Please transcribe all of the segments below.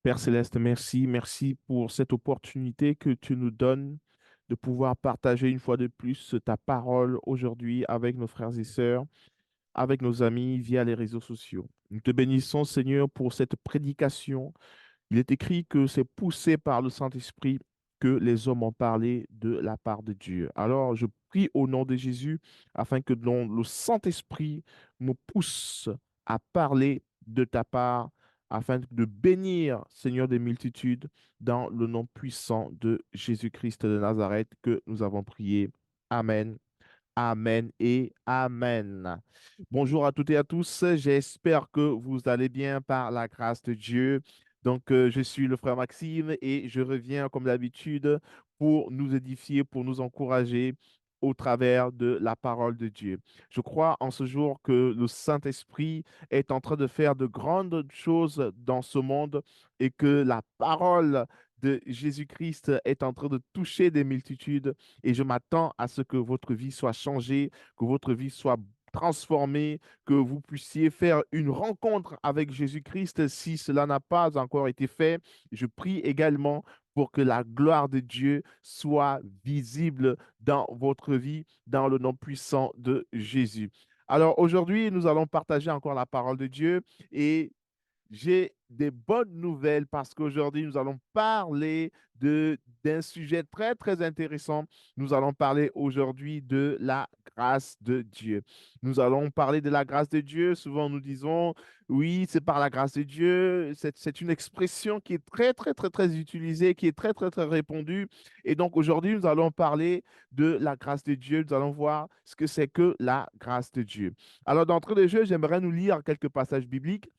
Père Céleste, merci, merci pour cette opportunité que tu nous donnes de pouvoir partager une fois de plus ta parole aujourd'hui avec nos frères et sœurs, avec nos amis via les réseaux sociaux. Nous te bénissons, Seigneur, pour cette prédication. Il est écrit que c'est poussé par le Saint-Esprit que les hommes ont parlé de la part de Dieu. Alors, je prie au nom de Jésus afin que le Saint-Esprit me pousse à parler de ta part, afin de bénir, Seigneur des multitudes, dans le nom puissant de Jésus-Christ de Nazareth que nous avons prié. Amen. Amen et Amen. Bonjour à toutes et à tous. J'espère que vous allez bien par la grâce de Dieu. Je suis le frère Maxime et je reviens comme d'habitude pour nous édifier, pour nous encourager au travers de la parole de Dieu. Je crois en ce jour que le Saint-Esprit est en train de faire de grandes choses dans ce monde et que la parole de Jésus-Christ est en train de toucher des multitudes et je m'attends à ce que votre vie soit changée, que votre vie soit transformée, que vous puissiez faire une rencontre avec Jésus-Christ si cela n'a pas encore été fait. Je prie également pour que la gloire de Dieu soit visible dans votre vie, dans le nom puissant de Jésus. Alors aujourd'hui, nous allons partager encore la parole de Dieu et j'ai des bonnes nouvelles parce qu'aujourd'hui, nous allons parler d'un sujet très, très intéressant. Nous allons parler aujourd'hui de la grâce de Dieu. Nous allons parler de la grâce de Dieu. Souvent, nous disons, oui, c'est par la grâce de Dieu. C'est une expression qui est très, très, très, très utilisée, qui est très, très, très répandue. Et donc, aujourd'hui, nous allons parler de la grâce de Dieu. Nous allons voir ce que c'est que la grâce de Dieu. Alors, d'entrée de jeu, j'aimerais nous lire quelques passages bibliques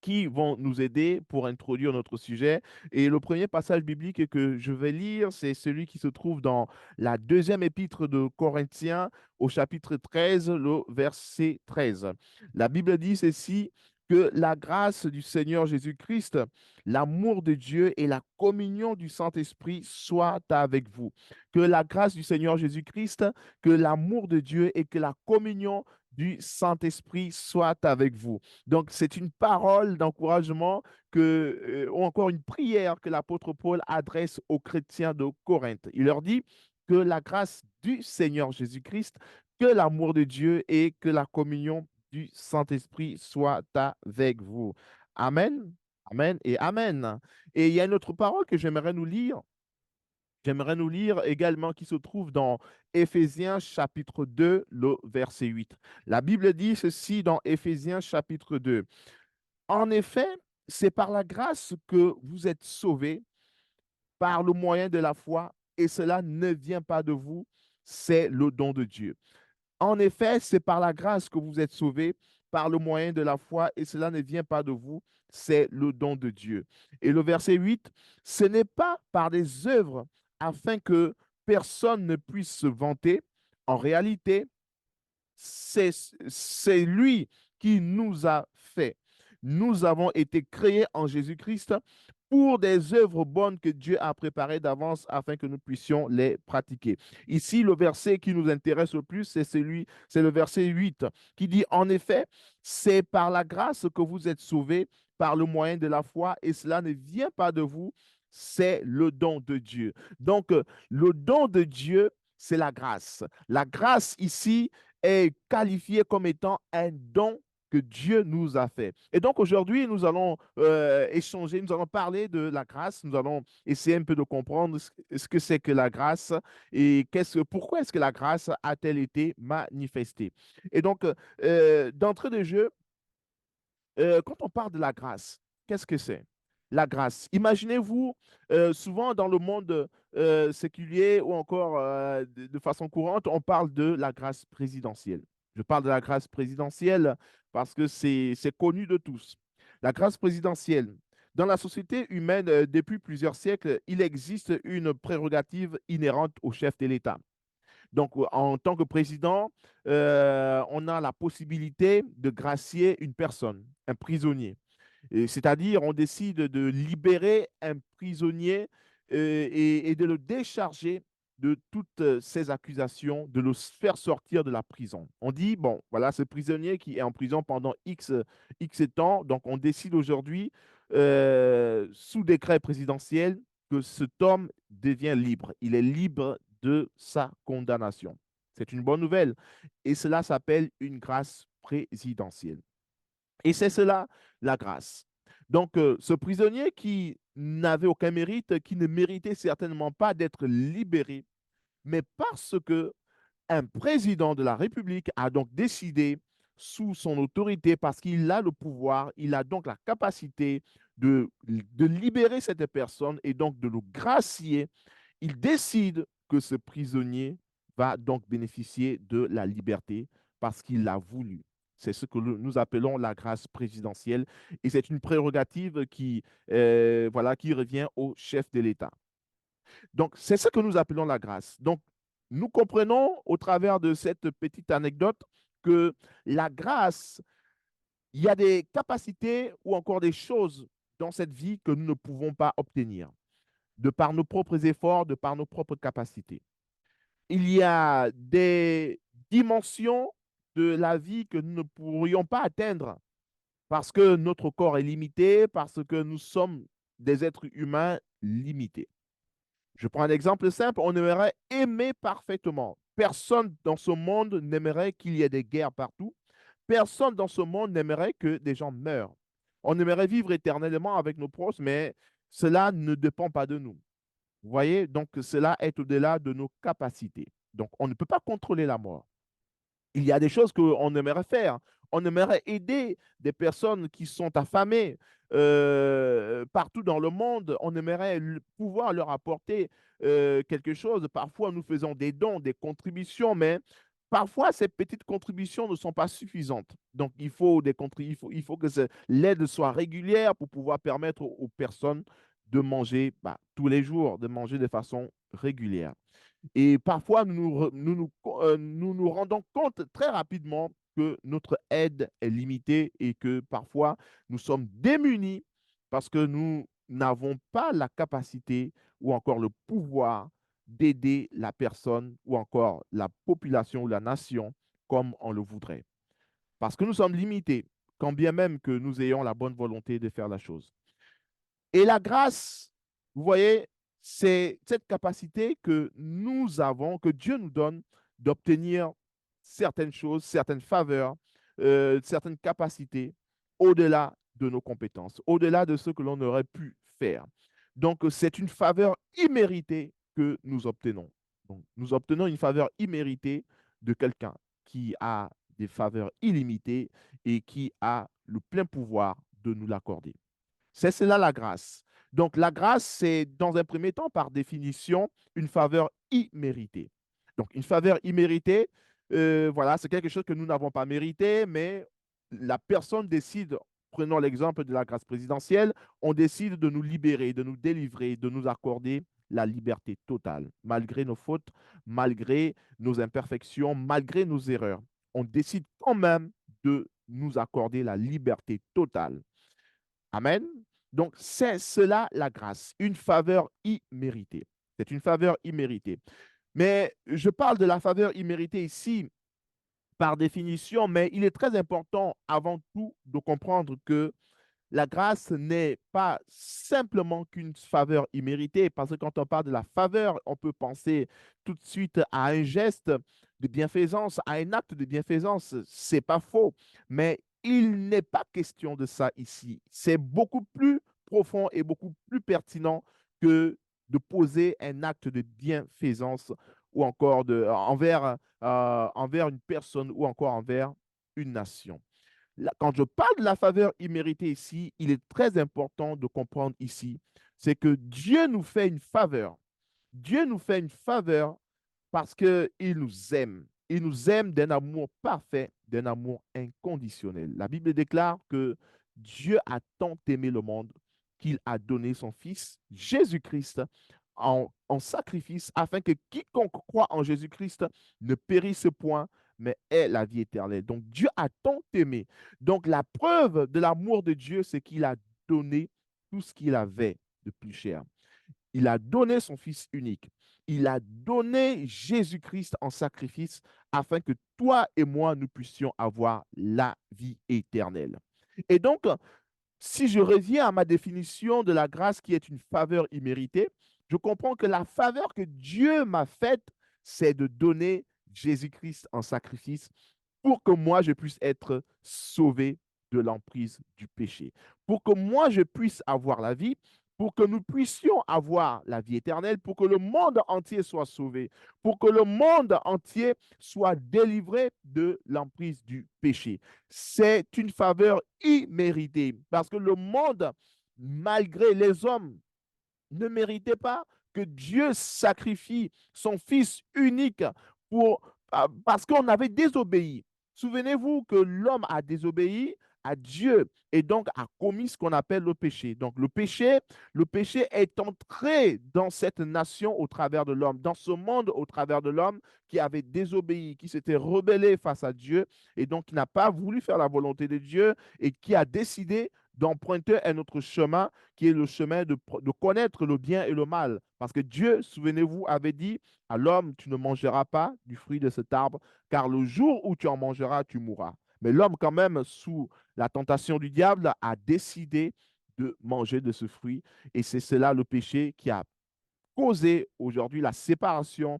qui vont nous aider pour introduire notre sujet. Et le premier passage biblique que je vais lire, c'est celui qui se trouve dans la deuxième épître de Corinthiens au chapitre 13, le verset 13. La Bible dit ceci, que la grâce du Seigneur Jésus-Christ, l'amour de Dieu et la communion du Saint-Esprit soient avec vous. Que la grâce du Seigneur Jésus-Christ, que l'amour de Dieu et que la communion du Saint-Esprit soient avec vous. Donc, c'est une parole d'encouragement ou encore une prière que l'apôtre Paul adresse aux chrétiens de Corinthe. Il leur dit que la grâce du Seigneur Jésus-Christ, que l'amour de Dieu et que la communion du Saint-Esprit soient avec vous. Amen, amen et amen. Et il y a une autre parole que j'aimerais nous lire. J'aimerais nous lire également qui se trouve dans Éphésiens chapitre 2, le verset 8. La Bible dit ceci dans Éphésiens chapitre 2. En effet, c'est par la grâce que vous êtes sauvés par le moyen de la foi, et cela ne vient pas de vous, c'est le don de Dieu. En effet, c'est par la grâce que vous êtes sauvés par le moyen de la foi, et cela ne vient pas de vous, c'est le don de Dieu. Et le verset 8, ce n'est pas par des œuvres afin que personne ne puisse se vanter. En réalité, c'est lui qui nous a fait. Nous avons été créés en Jésus-Christ pour des œuvres bonnes que Dieu a préparées d'avance afin que nous puissions les pratiquer. Ici, le verset qui nous intéresse le plus, c'est le verset 8 qui dit, en effet, c'est par la grâce que vous êtes sauvés par le moyen de la foi et cela ne vient pas de vous, c'est le don de Dieu. Le don de Dieu, c'est la grâce. La grâce ici, est qualifié comme étant un don que Dieu nous a fait. Et donc aujourd'hui, nous allons échanger, nous allons parler de la grâce, nous allons essayer un peu de comprendre ce que c'est que la grâce et pourquoi est-ce que la grâce a-t-elle été manifestée. Et donc, d'entrée de jeu, quand on parle de la grâce, qu'est-ce que c'est? La grâce. Imaginez-vous, souvent dans le monde séculier ou encore de façon courante, on parle de la grâce présidentielle. Je parle de la grâce présidentielle parce que c'est connu de tous. La grâce présidentielle. Dans la société humaine, depuis plusieurs siècles, il existe une prérogative inhérente au chef de l'État. Donc, en tant que président, on a la possibilité de gracier une personne, un prisonnier. C'est-à-dire, on décide de libérer un prisonnier et de le décharger de toutes ces accusations, de le faire sortir de la prison. On dit, bon, voilà, ce prisonnier qui est en prison pendant X temps, donc on décide aujourd'hui sous décret présidentiel, que cet homme devient libre. Il est libre de sa condamnation. C'est une bonne nouvelle. Et cela s'appelle une grâce présidentielle. Et c'est cela, la grâce. Donc, ce prisonnier qui n'avait aucun mérite, qui ne méritait certainement pas d'être libéré, mais parce que un président de la République a donc décidé sous son autorité, parce qu'il a le pouvoir, il a donc la capacité de libérer cette personne et donc de le gracier. Il décide que ce prisonnier va donc bénéficier de la liberté parce qu'il l'a voulu. C'est ce que nous appelons la grâce présidentielle et c'est une prérogative voilà, qui revient au chef de l'État. Donc, c'est ce que nous appelons la grâce. Donc, nous comprenons au travers de cette petite anecdote que la grâce, il y a des capacités ou encore des choses dans cette vie que nous ne pouvons pas obtenir de par nos propres efforts, de par nos propres capacités. Il y a des dimensions de la vie que nous ne pourrions pas atteindre parce que notre corps est limité, parce que nous sommes des êtres humains limités. Je prends un exemple simple, on aimerait aimer parfaitement. Personne dans ce monde n'aimerait qu'il y ait des guerres partout. Personne dans ce monde n'aimerait que des gens meurent. On aimerait vivre éternellement avec nos proches, mais cela ne dépend pas de nous. Vous voyez, donc cela est au-delà de nos capacités. Donc on ne peut pas contrôler la mort. Il y a des choses qu'on aimerait faire. On aimerait aider des personnes qui sont affamées partout dans le monde. On aimerait pouvoir leur apporter quelque chose. Parfois, nous faisons des dons, des contributions, mais parfois, ces petites contributions ne sont pas suffisantes. Donc, il faut que l'aide soit régulière pour pouvoir permettre aux personnes de manger tous les jours, de manger de façon régulière. Et parfois, nous nous rendons compte très rapidement que notre aide est limitée et que parfois, nous sommes démunis parce que nous n'avons pas la capacité ou encore le pouvoir d'aider la personne ou encore la population ou la nation comme on le voudrait. Parce que nous sommes limités, quand bien même que nous ayons la bonne volonté de faire la chose. Et la grâce, vous voyez, c'est cette capacité que nous avons, que Dieu nous donne d'obtenir certaines choses, certaines faveurs, certaines capacités au-delà de nos compétences, au-delà de ce que l'on aurait pu faire. Donc, c'est une faveur imméritée que nous obtenons. Donc, nous obtenons une faveur imméritée de quelqu'un qui a des faveurs illimitées et qui a le plein pouvoir de nous l'accorder. C'est cela la grâce. Donc la grâce, c'est dans un premier temps, par définition, une faveur imméritée. Donc une faveur imméritée, voilà, c'est quelque chose que nous n'avons pas mérité, mais la personne décide, prenons l'exemple de la grâce présidentielle, on décide de nous libérer, de nous délivrer, de nous accorder la liberté totale, malgré nos fautes, malgré nos imperfections, malgré nos erreurs. On décide quand même de nous accorder la liberté totale. Amen. Donc, c'est cela la grâce, une faveur imméritée. C'est une faveur imméritée. Mais je parle de la faveur imméritée ici par définition, mais il est très important avant tout de comprendre que la grâce n'est pas simplement qu'une faveur imméritée, parce que quand on parle de la faveur, on peut penser tout de suite à un geste de bienfaisance, à un acte de bienfaisance. C'est pas faux, mais il n'est pas question de ça ici. C'est beaucoup plus profond et beaucoup plus pertinent que de poser un acte de bienfaisance ou encore envers une personne ou encore envers une nation. Quand je parle de la faveur imméritée ici, il est très important de comprendre ici, c'est que Dieu nous fait une faveur. Dieu nous fait une faveur parce qu'il nous aime. Il nous aime d'un amour parfait, d'un amour inconditionnel. La Bible déclare que Dieu a tant aimé le monde qu'il a donné son Fils, Jésus-Christ, en sacrifice afin que quiconque croit en Jésus-Christ ne périsse point, mais ait la vie éternelle. Donc Dieu a tant aimé. Donc la preuve de l'amour de Dieu, c'est qu'il a donné tout ce qu'il avait de plus cher. Il a donné son Fils unique. Il a donné Jésus-Christ en sacrifice afin que toi et moi, nous puissions avoir la vie éternelle. Et donc, Si je reviens à ma définition de la grâce qui est une faveur imméritée, je comprends que la faveur que Dieu m'a faite, c'est de donner Jésus-Christ en sacrifice pour que moi, je puisse être sauvé de l'emprise du péché, pour que moi, je puisse avoir la vie, pour que nous puissions avoir la vie éternelle, pour que le monde entier soit sauvé, pour que le monde entier soit délivré de l'emprise du péché. C'est une faveur imméritée parce que le monde, malgré les hommes, ne méritait pas que Dieu sacrifie son Fils unique parce qu'on avait désobéi. Souvenez-vous que l'homme a désobéi à Dieu et donc a commis ce qu'on appelle le péché. Donc le péché est entré dans cette nation au travers de l'homme, dans ce monde au travers de l'homme qui avait désobéi, qui s'était rebellé face à Dieu et donc qui n'a pas voulu faire la volonté de Dieu et qui a décidé d'emprunter un autre chemin qui est le chemin de connaître le bien et le mal. Parce que Dieu, souvenez-vous, avait dit à l'homme, tu ne mangeras pas du fruit de cet arbre, car le jour où tu en mangeras, tu mourras. Mais l'homme, quand même, sous la tentation du diable, a décidé de manger de ce fruit. Et c'est cela le péché qui a causé aujourd'hui la séparation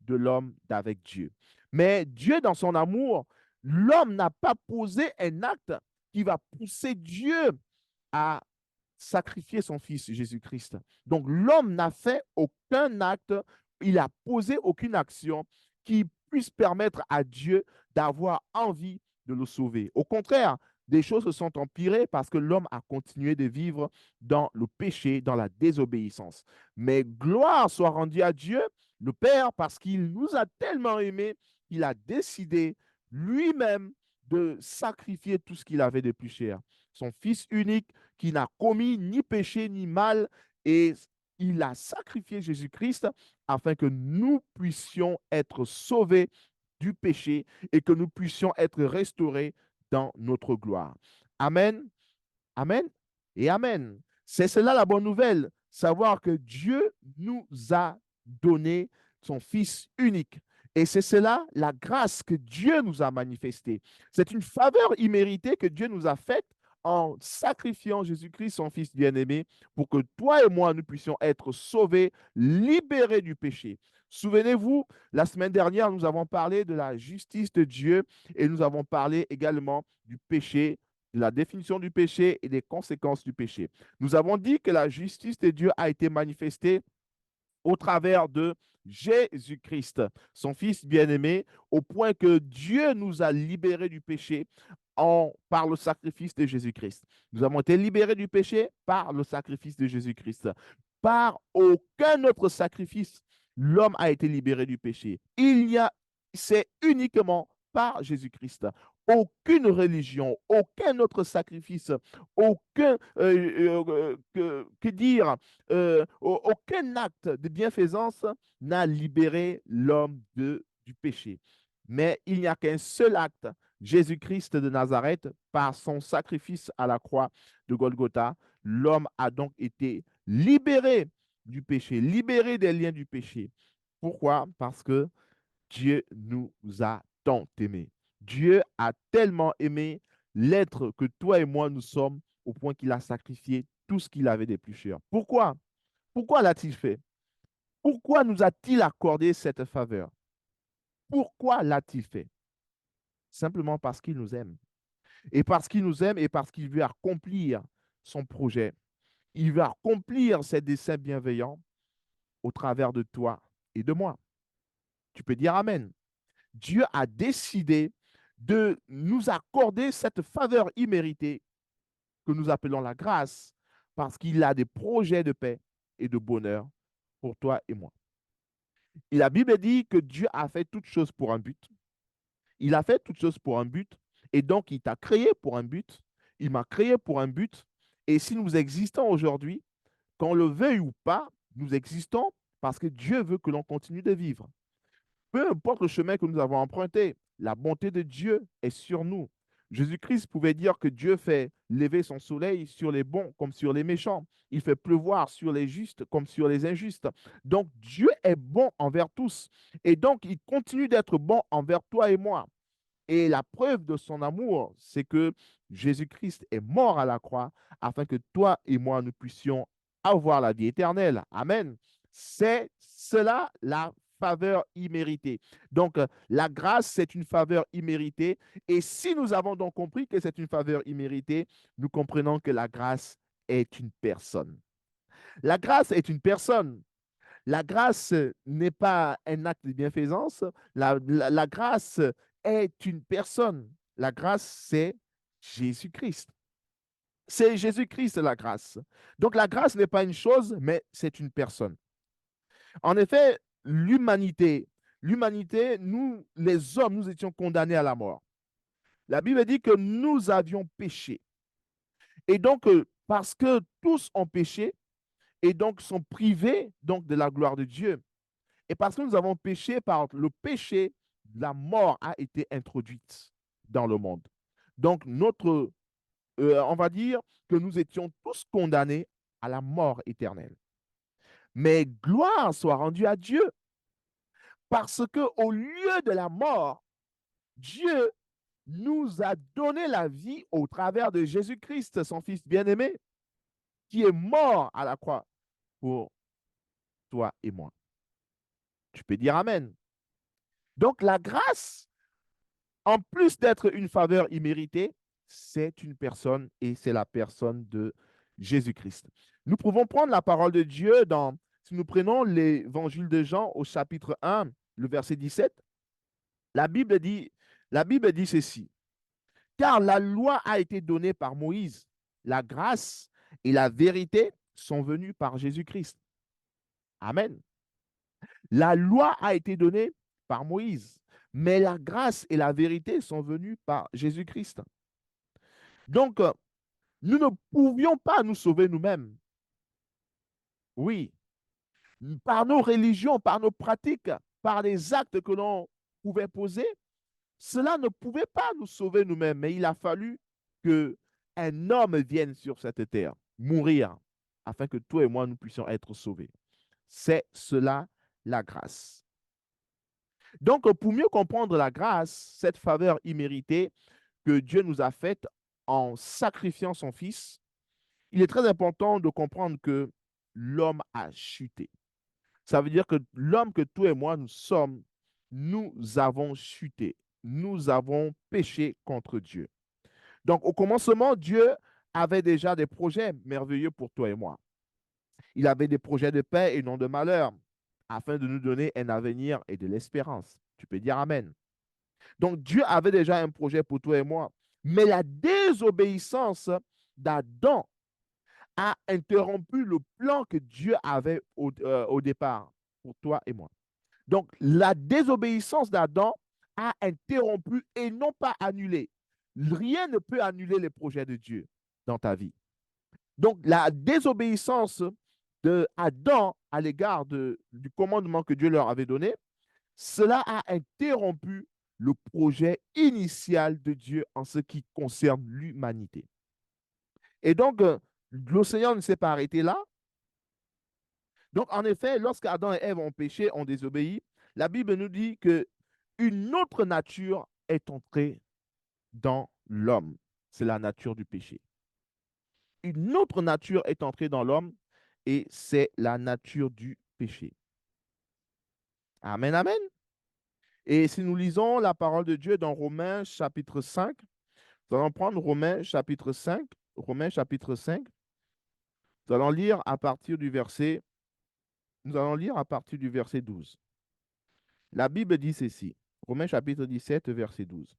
de l'homme d'avec Dieu. Mais Dieu, dans son amour, l'homme n'a pas posé un acte qui va pousser Dieu à sacrifier son fils Jésus-Christ. Donc l'homme n'a fait aucun acte, il a posé aucune action qui puisse permettre à Dieu d'avoir envie de le sauver. Au contraire, des choses se sont empirées parce que l'homme a continué de vivre dans le péché, dans la désobéissance. Mais gloire soit rendue à Dieu, le Père, parce qu'il nous a tellement aimés, il a décidé lui-même de sacrifier tout ce qu'il avait de plus cher. Son Fils unique qui n'a commis ni péché ni mal, et il a sacrifié Jésus-Christ afin que nous puissions être sauvés du péché et que nous puissions être restaurés dans notre gloire. Amen, amen et amen. C'est cela la bonne nouvelle, savoir que Dieu nous a donné son Fils unique. Et c'est cela la grâce que Dieu nous a manifestée. C'est une faveur imméritée que Dieu nous a faite en sacrifiant Jésus-Christ, son Fils bien-aimé, pour que toi et moi, nous puissions être sauvés, libérés du péché. Souvenez-vous, la semaine dernière, nous avons parlé de la justice de Dieu et nous avons parlé également du péché, de la définition du péché et des conséquences du péché. Nous avons dit que la justice de Dieu a été manifestée au travers de Jésus-Christ, son Fils bien-aimé, au point que Dieu nous a libérés du péché par le sacrifice de Jésus-Christ. Nous avons été libérés du péché par le sacrifice de Jésus-Christ. Par aucun autre sacrifice, l'homme a été libéré du péché. C'est uniquement par Jésus-Christ. Aucune religion, aucun autre sacrifice, aucun, que dire, aucun acte de bienfaisance n'a libéré l'homme du péché. Mais il n'y a qu'un seul acte, Jésus-Christ de Nazareth, par son sacrifice à la croix de Golgotha, l'homme a donc été libéré du péché, libéré des liens du péché. Pourquoi? Parce que Dieu nous a tant aimés. Dieu a tellement aimé l'être que toi et moi nous sommes au point qu'il a sacrifié tout ce qu'il avait de plus cher. Pourquoi? Pourquoi l'a-t-il fait? Pourquoi nous a-t-il accordé cette faveur? Pourquoi l'a-t-il fait? Simplement parce qu'il nous aime. Et parce qu'il nous aime et parce qu'il veut accomplir son projet. Il veut accomplir ses desseins bienveillants au travers de toi et de moi. Tu peux dire Amen. Dieu a décidé de nous accorder cette faveur imméritée que nous appelons la grâce parce qu'il a des projets de paix et de bonheur pour toi et moi. Et la Bible dit que Dieu a fait toutes choses pour un but. Il a fait toutes choses pour un but et donc il t'a créé pour un but. Il m'a créé pour un but. Et si nous existons aujourd'hui, qu'on le veuille ou pas, nous existons parce que Dieu veut que l'on continue de vivre. Peu importe le chemin que nous avons emprunté, la bonté de Dieu est sur nous. Jésus-Christ pouvait dire que Dieu fait lever son soleil sur les bons comme sur les méchants. Il fait pleuvoir sur les justes comme sur les injustes. Donc Dieu est bon envers tous. Et donc il continue d'être bon envers toi et moi. Et la preuve de son amour, c'est que Jésus-Christ est mort à la croix afin que toi et moi, nous puissions avoir la vie éternelle. Amen. C'est cela la faveur imméritée. Donc, la grâce, c'est une faveur imméritée. Et si nous avons donc compris que c'est une faveur imméritée, nous comprenons que la grâce est une personne. La grâce est une personne. La grâce n'est pas un acte de bienfaisance. La grâce est une personne. La grâce, c'est Jésus-Christ. C'est Jésus-Christ, la grâce. Donc la grâce n'est pas une chose, mais c'est une personne. En effet, l'humanité, nous, les hommes, nous étions condamnés à la mort. La Bible dit que nous avions péché. Et donc, parce que tous ont péché et donc sont privés donc, de la gloire de Dieu, et parce que nous avons péché par le péché, la mort a été introduite dans le monde. Donc, on va dire que nous étions tous condamnés à la mort éternelle. Mais gloire soit rendue à Dieu, parce que au lieu de la mort, Dieu nous a donné la vie au travers de Jésus-Christ, son Fils bien-aimé, qui est mort à la croix pour toi et moi. Tu peux dire Amen. Donc, la grâce, en plus d'être une faveur imméritée, c'est une personne et c'est la personne de Jésus-Christ. Nous pouvons prendre la parole de Dieu si nous prenons l'évangile de Jean au chapitre 1, le verset 17, la Bible dit, la Bible dit ceci, car la loi a été donnée par Moïse, la grâce et la vérité sont venues par Jésus-Christ. Amen. La loi a été donnée par Moïse, mais la grâce et la vérité sont venues par Jésus-Christ. Donc, nous ne pouvions pas nous sauver nous-mêmes. Oui, par nos religions, par nos pratiques, par les actes que l'on pouvait poser, cela ne pouvait pas nous sauver nous-mêmes, mais il a fallu que un homme vienne sur cette terre, mourir, afin que toi et moi, nous puissions être sauvés. C'est cela la grâce. Donc, pour mieux comprendre la grâce, cette faveur imméritée que Dieu nous a faite en sacrifiant son Fils, il est très important de comprendre que l'homme a chuté. Ça veut dire que l'homme que toi et moi nous sommes, nous avons chuté. Nous avons péché contre Dieu. Donc, au commencement, Dieu avait déjà des projets merveilleux pour toi et moi. Il avait des projets de paix et non de malheur, afin de nous donner un avenir et de l'espérance. Tu peux dire Amen. Donc, Dieu avait déjà un projet pour toi et moi. Mais la désobéissance d'Adam a interrompu le plan que Dieu avait au départ pour toi et moi. Donc, la désobéissance d'Adam a interrompu et non pas annulé. Rien ne peut annuler les projets de Dieu dans ta vie. Donc, la désobéissance d'Adam à l'égard du commandement que Dieu leur avait donné, cela a interrompu le projet initial de Dieu en ce qui concerne l'humanité. Et donc, l'océan ne s'est pas arrêté là. Donc, en effet, lorsque Adam et Ève ont péché, ont désobéi, la Bible nous dit que une autre nature est entrée dans l'homme. C'est la nature du péché. Une autre nature est entrée dans l'homme et c'est la nature du péché. Amen, amen. Et si nous lisons la parole de Dieu dans Romains chapitre 5, nous allons prendre Romains chapitre 5, nous allons lire à partir du verset, nous allons lire à partir du verset 12. La Bible dit ceci, Romains chapitre 17, verset 12.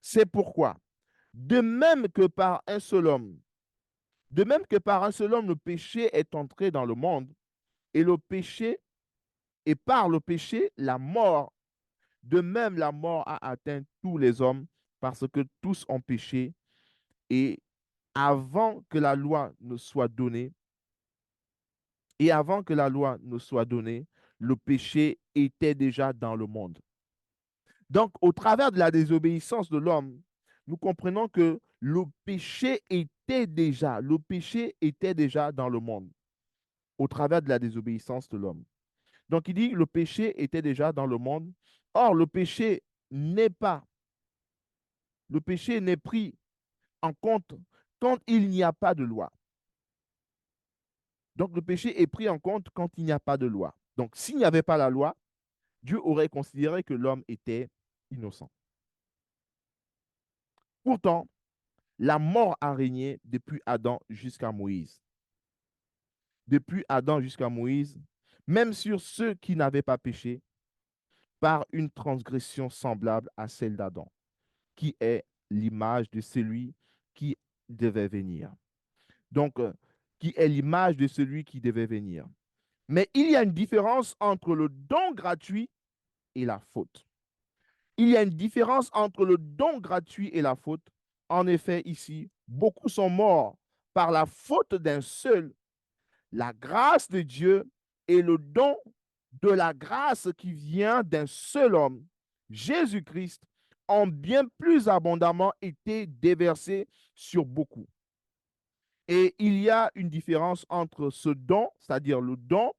C'est pourquoi, de même que par un seul homme, de même que par un seul homme, le péché est entré dans le monde, et le péché, et par le péché, la mort. De même, la mort a atteint tous les hommes parce que tous ont péché. Et avant que la loi ne soit donnée, et avant que la loi ne soit donnée, le péché était déjà dans le monde. Donc, au travers de la désobéissance de l'homme, nous comprenons que le péché était déjà dans le monde, au travers de la désobéissance de l'homme. Donc, il dit, le péché était déjà dans le monde. Or, le péché n'est pas le péché n'est pris en compte quand il n'y a pas de loi. Donc, le péché est pris en compte quand il n'y a pas de loi. Donc, s'il n'y avait pas la loi, Dieu aurait considéré que l'homme était innocent. Pourtant, la mort a régné depuis Adam jusqu'à Moïse. Depuis Adam jusqu'à Moïse, même sur ceux qui n'avaient pas péché, par une transgression semblable à celle d'Adam, qui est l'image de celui qui devait venir. Donc, qui est l'image de celui qui devait venir. Mais il y a une différence entre le don gratuit et la faute. Il y a une différence entre le don gratuit et la faute. En effet, ici, beaucoup sont morts par la faute d'un seul. La grâce de Dieu et le don de la grâce qui vient d'un seul homme, Jésus-Christ, ont bien plus abondamment été déversés sur beaucoup. Et il y a une différence entre ce don, c'est-à-dire le don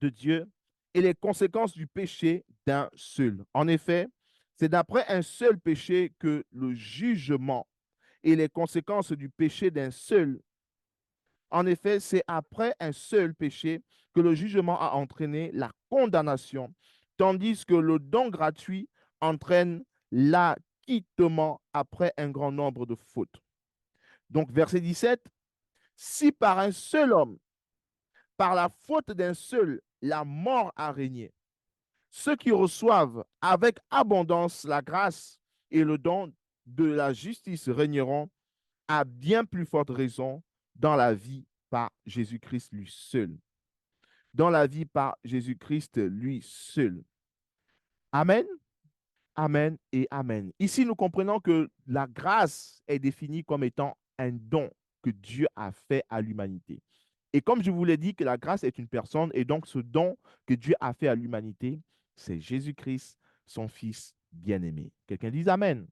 de Dieu, et les conséquences du péché d'un seul. En effet, c'est d'après un seul péché que le jugement et les conséquences du péché d'un seul. En effet, c'est après un seul péché que le jugement a entraîné la condamnation, tandis que le don gratuit entraîne l'acquittement après un grand nombre de fautes. Donc, verset 17, si par un seul homme, par la faute d'un seul, la mort a régné, ceux qui reçoivent avec abondance la grâce et le don de la justice régneront à bien plus forte raison dans la vie par Jésus-Christ lui seul. Dans la vie par Jésus-Christ lui seul. Amen, amen et amen. Ici, nous comprenons que la grâce est définie comme étant un don que Dieu a fait à l'humanité. Et comme je vous l'ai dit que la grâce est une personne, et donc ce don que Dieu a fait à l'humanité, c'est Jésus-Christ, son Fils bien-aimé. Quelqu'un dise Amen.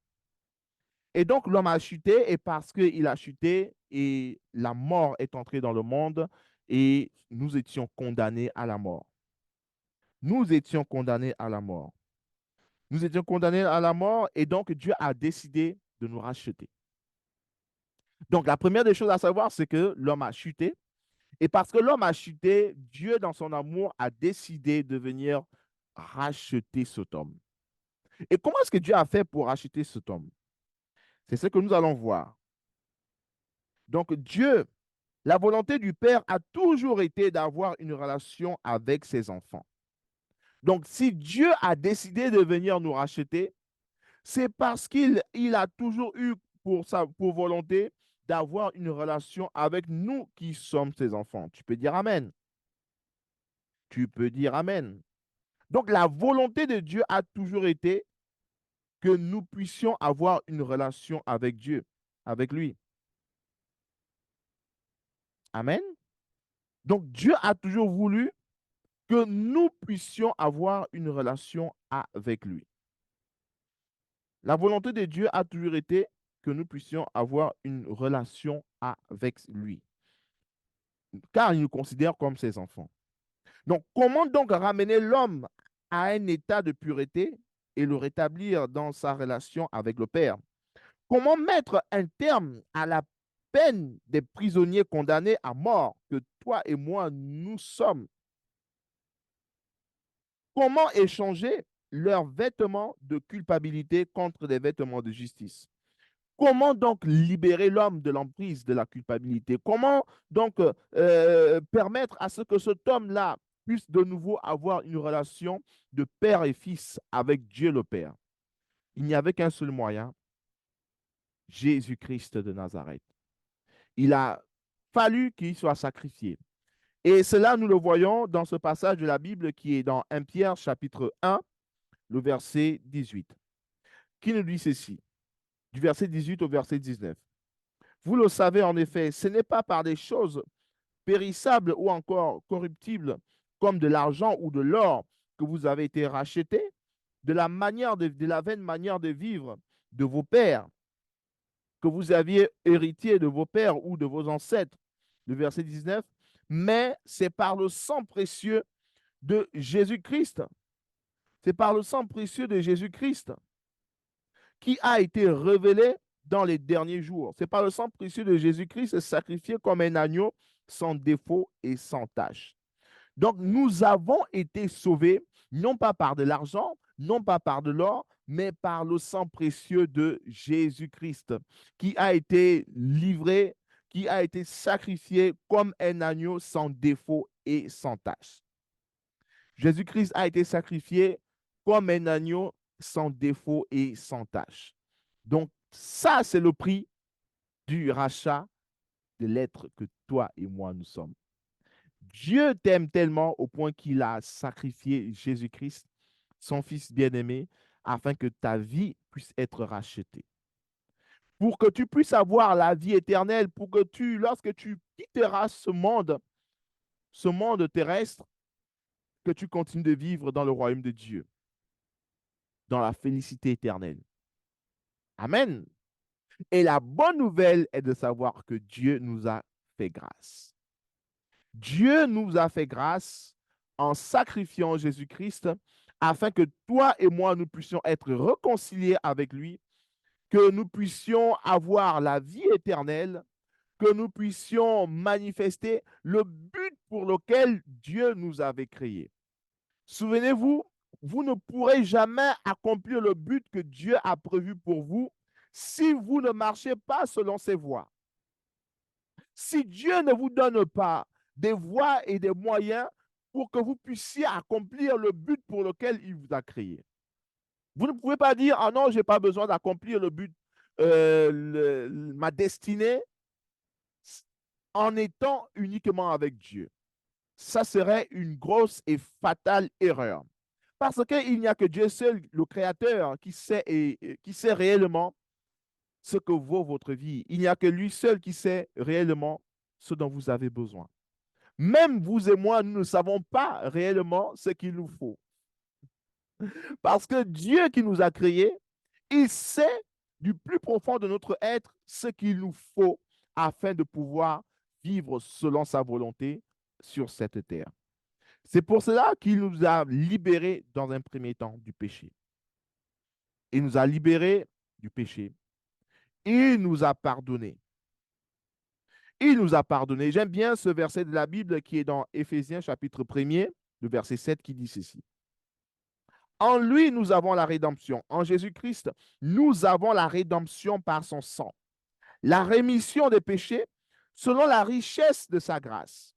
Et donc l'homme a chuté, et parce qu'il a chuté, et la mort est entrée dans le monde, et nous étions condamnés à la mort. Nous étions condamnés à la mort. Nous étions condamnés à la mort, et donc Dieu a décidé de nous racheter. Donc la première des choses à savoir, c'est que l'homme a chuté. Et parce que l'homme a chuté, Dieu, dans son amour, a décidé de venir racheter cet homme. Et comment est-ce que Dieu a fait pour racheter cet homme? C'est ce que nous allons voir. Donc Dieu, la volonté du Père a toujours été d'avoir une relation avec ses enfants. Donc si Dieu a décidé de venir nous racheter, c'est parce qu'il a toujours eu pour volonté d'avoir une relation avec nous qui sommes ses enfants. Tu peux dire Amen. Tu peux dire Amen. Donc, la volonté de Dieu a toujours été que nous puissions avoir une relation avec Dieu, avec lui. Amen. Donc, Dieu a toujours voulu que nous puissions avoir une relation avec lui. La volonté de Dieu a toujours été que nous puissions avoir une relation avec lui, car il nous considère comme ses enfants. Donc, comment donc ramener l'homme à un état de pureté et le rétablir dans sa relation avec le Père? Comment mettre un terme à la peine des prisonniers condamnés à mort que toi et moi nous sommes? Comment échanger leurs vêtements de culpabilité contre des vêtements de justice? Comment donc libérer l'homme de l'emprise de la culpabilité? Comment donc permettre à ce que cet homme-là puisse de nouveau avoir une relation de père et fils avec Dieu le Père? Il n'y avait qu'un seul moyen, Jésus-Christ de Nazareth. Il a fallu qu'il soit sacrifié. Et cela, nous le voyons dans ce passage de la Bible qui est dans 1 Pierre chapitre 1, le verset 18, qui nous dit ceci, du verset 18 au verset 19. Vous le savez en effet, ce n'est pas par des choses périssables ou encore corruptibles, comme de l'argent ou de l'or, que vous avez été rachetés, de la vaine manière de vivre de vos pères, que vous aviez hérité de vos pères ou de vos ancêtres. Le verset 19, mais c'est par le sang précieux de Jésus-Christ. C'est par le sang précieux de Jésus-Christ qui a été révélé dans les derniers jours. C'est par le sang précieux de Jésus-Christ sacrifié comme un agneau sans défaut et sans tache. Donc, nous avons été sauvés, non pas par de l'argent, non pas par de l'or, mais par le sang précieux de Jésus-Christ, qui a été livré, qui a été sacrifié comme un agneau sans défaut et sans tache. Jésus-Christ a été sacrifié comme un agneau sans défaut et sans tache. Donc, ça, c'est le prix du rachat de l'être que toi et moi nous sommes. Dieu t'aime tellement au point qu'il a sacrifié Jésus-Christ, son Fils bien-aimé, afin que ta vie puisse être rachetée. Pour que tu puisses avoir la vie éternelle, pour que lorsque tu quitteras ce monde terrestre, que tu continues de vivre dans le royaume de Dieu, dans la félicité éternelle. Amen. Et la bonne nouvelle est de savoir que Dieu nous a fait grâce. Dieu nous a fait grâce en sacrifiant Jésus-Christ afin que toi et moi, nous puissions être réconciliés avec lui, que nous puissions avoir la vie éternelle, que nous puissions manifester le but pour lequel Dieu nous avait créés. Souvenez-vous, vous ne pourrez jamais accomplir le but que Dieu a prévu pour vous si vous ne marchez pas selon ses voies. Si Dieu ne vous donne pas des voies et des moyens pour que vous puissiez accomplir le but pour lequel il vous a créé. Vous ne pouvez pas dire, ah non, je n'ai pas besoin d'accomplir le but, ma destinée en étant uniquement avec Dieu. Ça serait une grosse et fatale erreur. Parce qu'il n'y a que Dieu seul, le Créateur, qui sait réellement ce que vaut votre vie. Il n'y a que lui seul qui sait réellement ce dont vous avez besoin. Même vous et moi, nous ne savons pas réellement ce qu'il nous faut. Parce que Dieu qui nous a créés, il sait du plus profond de notre être ce qu'il nous faut afin de pouvoir vivre selon sa volonté sur cette terre. C'est pour cela qu'il nous a libérés dans un premier temps du péché. Il nous a libérés du péché. Il nous a pardonnés. Il nous a pardonnés. J'aime bien ce verset de la Bible qui est dans Éphésiens chapitre 1er, le verset 7 qui dit ceci. En lui, nous avons la rédemption. En Jésus-Christ, nous avons la rédemption par son sang. La rémission des péchés selon la richesse de sa grâce.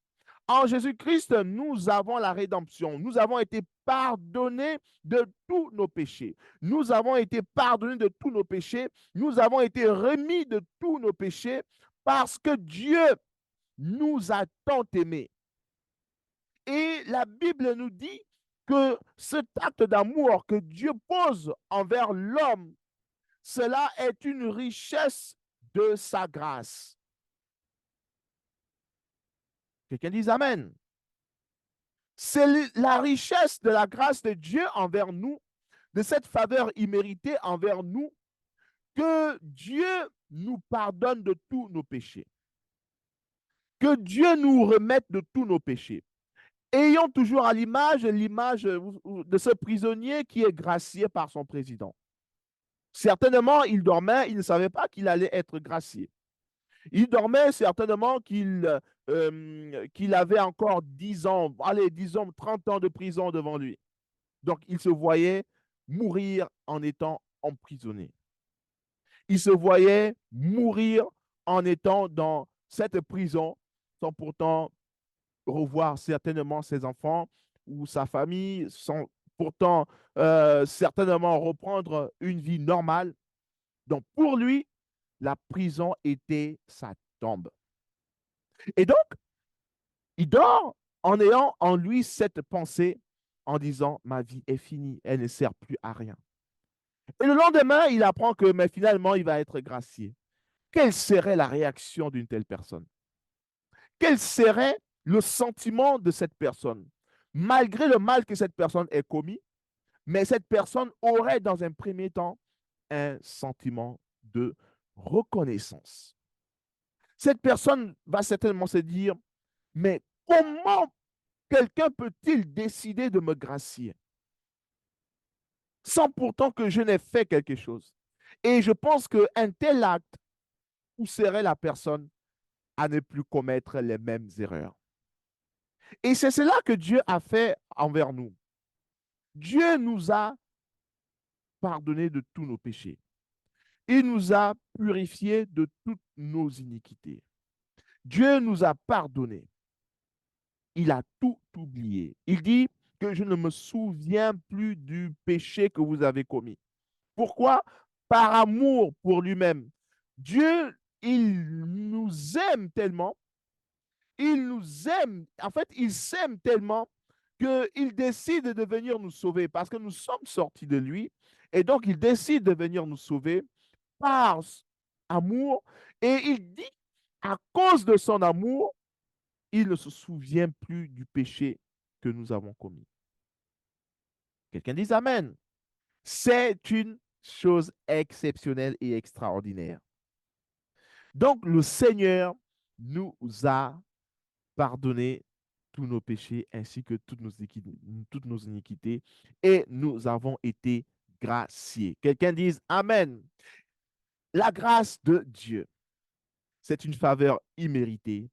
En Jésus-Christ, nous avons la rédemption. Nous avons été pardonnés de tous nos péchés. Nous avons été pardonnés de tous nos péchés. Nous avons été remis de tous nos péchés parce que Dieu nous a tant aimés. Et la Bible nous dit que cet acte d'amour que Dieu pose envers l'homme, cela est une richesse de sa grâce. Quelqu'un dise Amen. C'est la richesse de la grâce de Dieu envers nous, de cette faveur imméritée envers nous, que Dieu nous pardonne de tous nos péchés. Que Dieu nous remette de tous nos péchés. Ayons toujours à l'image de ce prisonnier qui est gracié par son président. Certainement, il dormait, il ne savait pas qu'il allait être gracié. Il dormait certainement qu'il avait encore 10 ans, allez, disons 30 ans de prison devant lui. Donc, il se voyait mourir en étant emprisonné. Il se voyait mourir en étant dans cette prison sans pourtant revoir certainement ses enfants ou sa famille, sans pourtant certainement reprendre une vie normale. Donc, pour lui, la prison était sa tombe. Et donc, il dort en ayant en lui cette pensée en disant, ma vie est finie, elle ne sert plus à rien. Et le lendemain, il apprend que mais finalement, il va être gracié. Quelle serait la réaction d'une telle personne? Quel serait le sentiment de cette personne? Malgré le mal que cette personne ait commis, mais cette personne aurait dans un premier temps un sentiment de reconnaissance. Cette personne va certainement se dire, mais comment quelqu'un peut-il décider de me gracier sans pourtant que je n'ai fait quelque chose? Et je pense qu'un tel acte pousserait la personne à ne plus commettre les mêmes erreurs. Et c'est cela que Dieu a fait envers nous. Dieu nous a pardonné de tous nos péchés. Il nous a purifiés de toutes nos iniquités. Dieu nous a pardonné. Il a tout oublié. Il dit que je ne me souviens plus du péché que vous avez commis. Pourquoi? Par amour pour lui-même. Dieu, il nous aime tellement, il nous aime, en fait, il s'aime tellement qu'il décide de venir nous sauver parce que nous sommes sortis de lui. Et donc, il décide de venir nous sauver par amour. Et il dit, à cause de son amour, il ne se souvient plus du péché que nous avons commis. Quelqu'un dit Amen. C'est une chose exceptionnelle et extraordinaire. Donc, le Seigneur nous a pardonné tous nos péchés ainsi que toutes nos iniquités et nous avons été graciés. Quelqu'un dise Amen. La grâce de Dieu, c'est une faveur imméritée.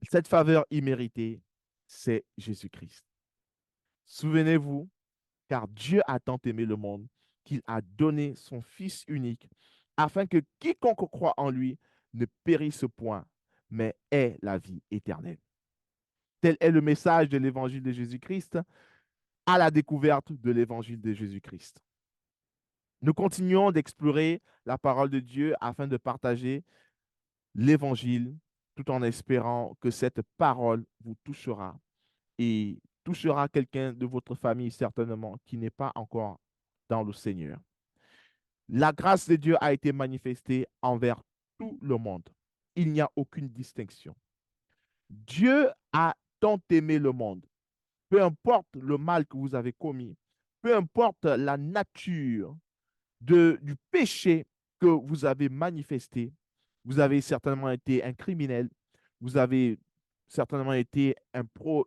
Cette faveur imméritée, c'est Jésus-Christ. Souvenez-vous, car Dieu a tant aimé le monde qu'il a donné son Fils unique, afin que quiconque croit en lui ne périsse point, mais ait la vie éternelle. Tel est le message de l'évangile de Jésus-Christ à la découverte de l'évangile de Jésus-Christ. Nous continuons d'explorer la parole de Dieu afin de partager l'évangile tout en espérant que cette parole vous touchera et touchera quelqu'un de votre famille certainement qui n'est pas encore dans le Seigneur. La grâce de Dieu a été manifestée envers tout le monde. Il n'y a aucune distinction. Dieu a tant aimé le monde. Peu importe le mal que vous avez commis, peu importe la nature du péché que vous avez manifesté, vous avez certainement été un criminel, vous avez certainement été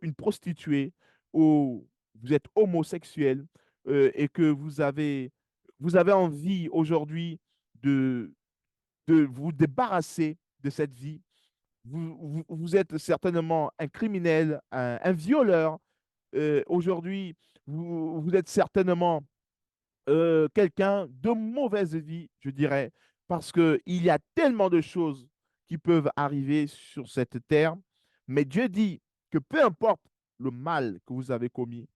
une prostituée ou vous êtes homosexuel et que vous avez envie aujourd'hui de, de vous débarrasser de cette vie. Vous êtes certainement un criminel, un violeur. Aujourd'hui, vous êtes certainement quelqu'un de mauvaise vie, je dirais, parce qu'il y a tellement de choses qui peuvent arriver sur cette terre. Mais Dieu dit que peu importe le mal que vous avez commis,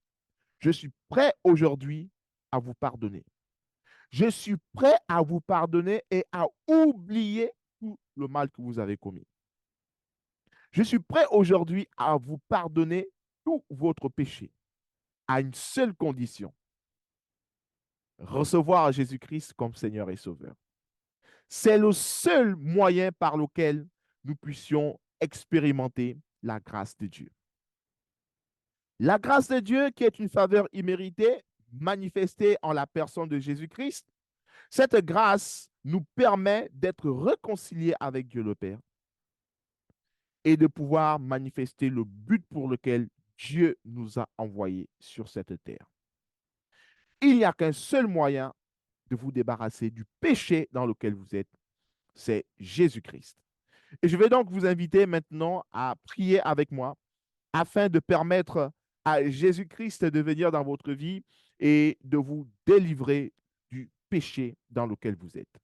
je suis prêt aujourd'hui à vous pardonner. Je suis prêt à vous pardonner et à oublier tout le mal que vous avez commis. Je suis prêt aujourd'hui à vous pardonner tout votre péché, à une seule condition: recevoir Jésus-Christ comme Seigneur et Sauveur. C'est le seul moyen par lequel nous puissions expérimenter la grâce de Dieu. La grâce de Dieu qui est une faveur imméritée, manifestée en la personne de Jésus-Christ, cette grâce nous permet d'être réconciliés avec Dieu le Père et de pouvoir manifester le but pour lequel Dieu nous a envoyés sur cette terre. Il n'y a qu'un seul moyen de vous débarrasser du péché dans lequel vous êtes, c'est Jésus-Christ. Et je vais donc vous inviter maintenant à prier avec moi afin de permettre à Jésus-Christ de venir dans votre vie et de vous délivrer du péché dans lequel vous êtes.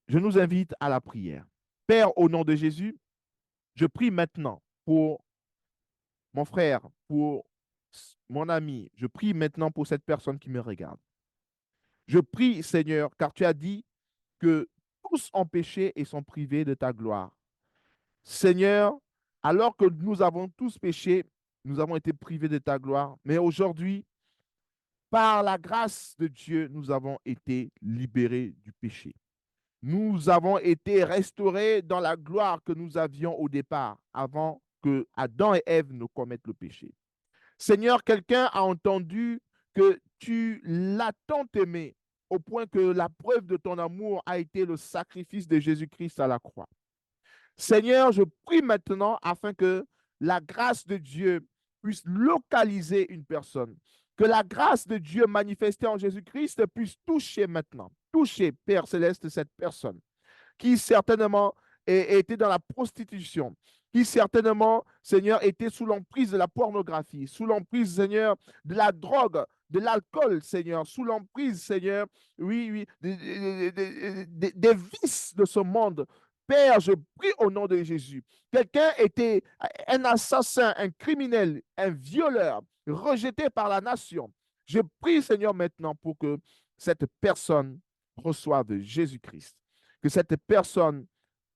Je nous invite à la prière. Père, au nom de Jésus, je prie maintenant pour mon frère, pour mon ami. Je prie maintenant pour cette personne qui me regarde. Je prie, Seigneur, car tu as dit que tous ont péché et sont privés de ta gloire. Seigneur, alors que nous avons tous péché, nous avons été privés de ta gloire, mais aujourd'hui, par la grâce de Dieu, nous avons été libérés du péché. Nous avons été restaurés dans la gloire que nous avions au départ, avant que Adam et Ève ne commettent le péché. Seigneur, quelqu'un a entendu que tu l'as tant aimé au point que la preuve de ton amour a été le sacrifice de Jésus-Christ à la croix. Seigneur, je prie maintenant afin que la grâce de Dieu puisse localiser une personne, que la grâce de Dieu manifestée en Jésus-Christ puisse toucher maintenant. toucher, Père Céleste, cette personne qui certainement était dans la prostitution, qui certainement, Seigneur, était sous l'emprise de la pornographie, sous l'emprise, Seigneur, de la drogue, de l'alcool, Seigneur, sous l'emprise, Seigneur, oui, oui, des vices de ce monde. Père, je prie au nom de Jésus. Quelqu'un était un assassin, un criminel, un violeur, rejeté par la nation. Je prie, Seigneur, maintenant pour que cette personne reçoive Jésus-Christ, que cette personne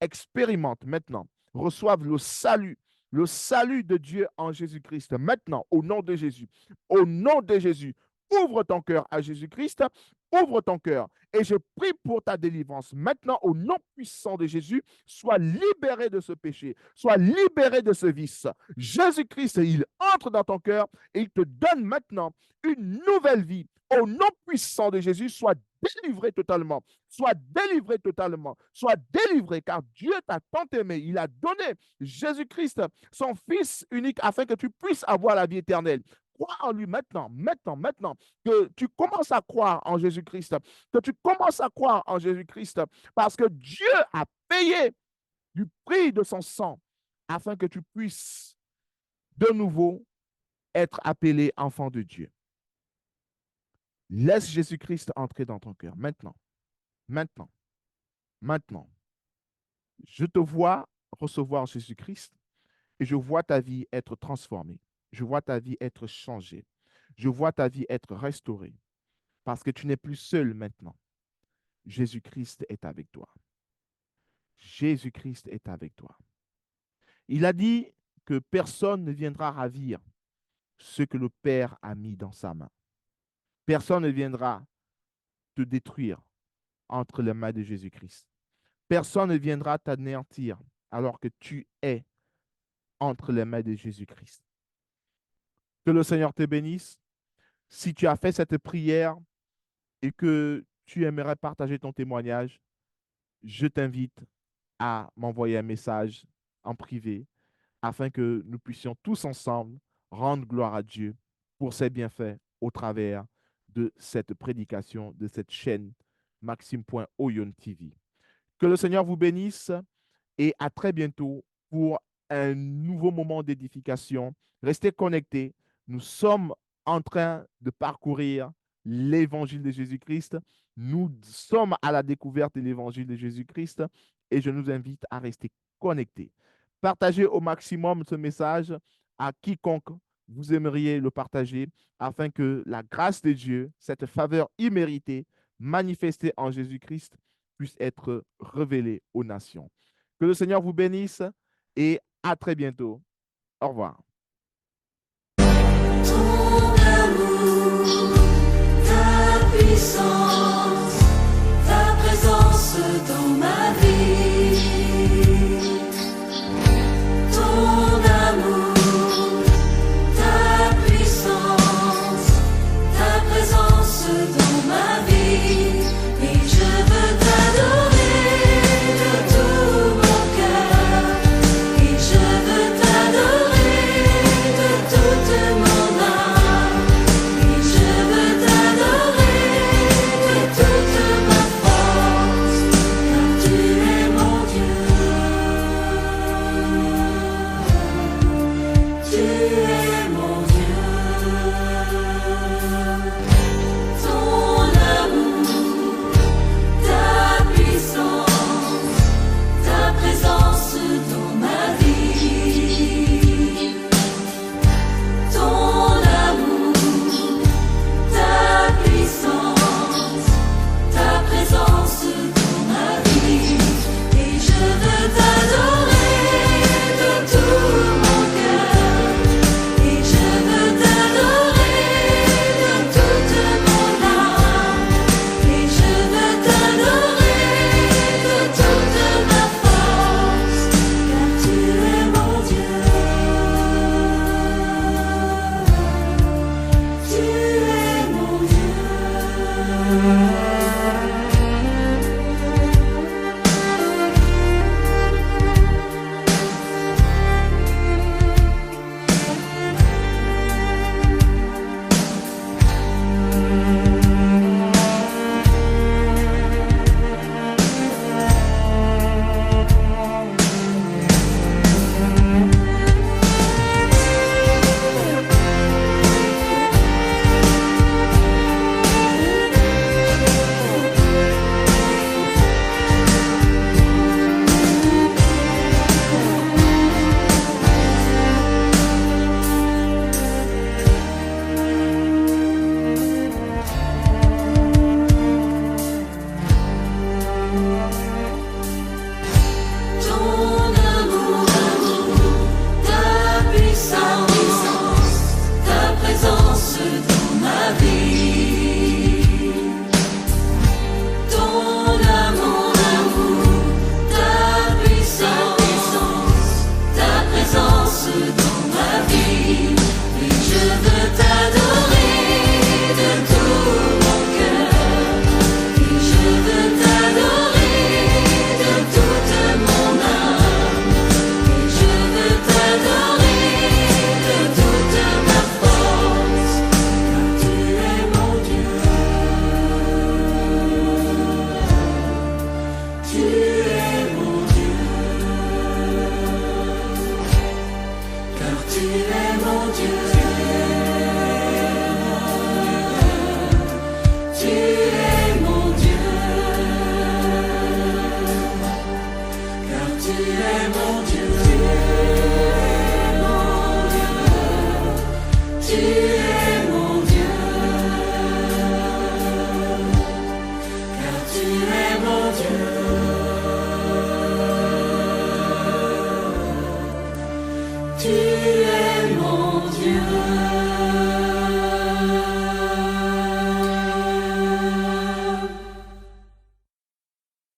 expérimente maintenant, reçoive le salut de Dieu en Jésus-Christ. Maintenant, au nom de Jésus, au nom de Jésus, ouvre ton cœur à Jésus-Christ, ouvre ton cœur et je prie pour ta délivrance. Maintenant, au nom puissant de Jésus, sois libéré de ce péché, sois libéré de ce vice. Jésus-Christ, il entre dans ton cœur et il te donne maintenant une nouvelle vie. Au nom puissant de Jésus, sois délivré totalement, sois délivré totalement, sois délivré, car Dieu t'a tant aimé, il a donné Jésus-Christ, son Fils unique, afin que tu puisses avoir la vie éternelle. Crois en lui maintenant, maintenant, que tu commences à croire en Jésus-Christ, que tu commences à croire en Jésus-Christ, parce que Dieu a payé du prix de son sang, afin que tu puisses de nouveau être appelé enfant de Dieu. Laisse Jésus-Christ entrer dans ton cœur maintenant, maintenant, maintenant. Je te vois recevoir Jésus-Christ et je vois ta vie être transformée. Je vois ta vie être changée. Je vois ta vie être restaurée parce que tu n'es plus seul maintenant. Jésus-Christ est avec toi. Jésus-Christ est avec toi. Il a dit que personne ne viendra ravir ce que le Père a mis dans sa main. Personne ne viendra te détruire entre les mains de Jésus-Christ. Personne ne viendra t'anéantir alors que tu es entre les mains de Jésus-Christ. Que le Seigneur te bénisse. Si tu as fait cette prière et que tu aimerais partager ton témoignage, je t'invite à m'envoyer un message en privé afin que nous puissions tous ensemble rendre gloire à Dieu pour ses bienfaits au travers de cette prédication, de cette chaîne Maxime.Oyon TV. Que le Seigneur vous bénisse et à très bientôt pour un nouveau moment d'édification. Restez connectés. Nous sommes en train de parcourir l'évangile de Jésus-Christ. Nous sommes à la découverte de l'évangile de Jésus-Christ et je nous invite à rester connectés. Partagez au maximum ce message à quiconque vous aimeriez le partager afin que la grâce de Dieu, cette faveur imméritée manifestée en Jésus-Christ, puisse être révélée aux nations. Que le Seigneur vous bénisse et à très bientôt. Au revoir. Ton amour, ta puissance, ta présence dans ma vie. Ton amour, ta puissance, ta présence dans ma vie. Et je veux t'adorer de tout mon cœur. Et je veux t'adorer. puissance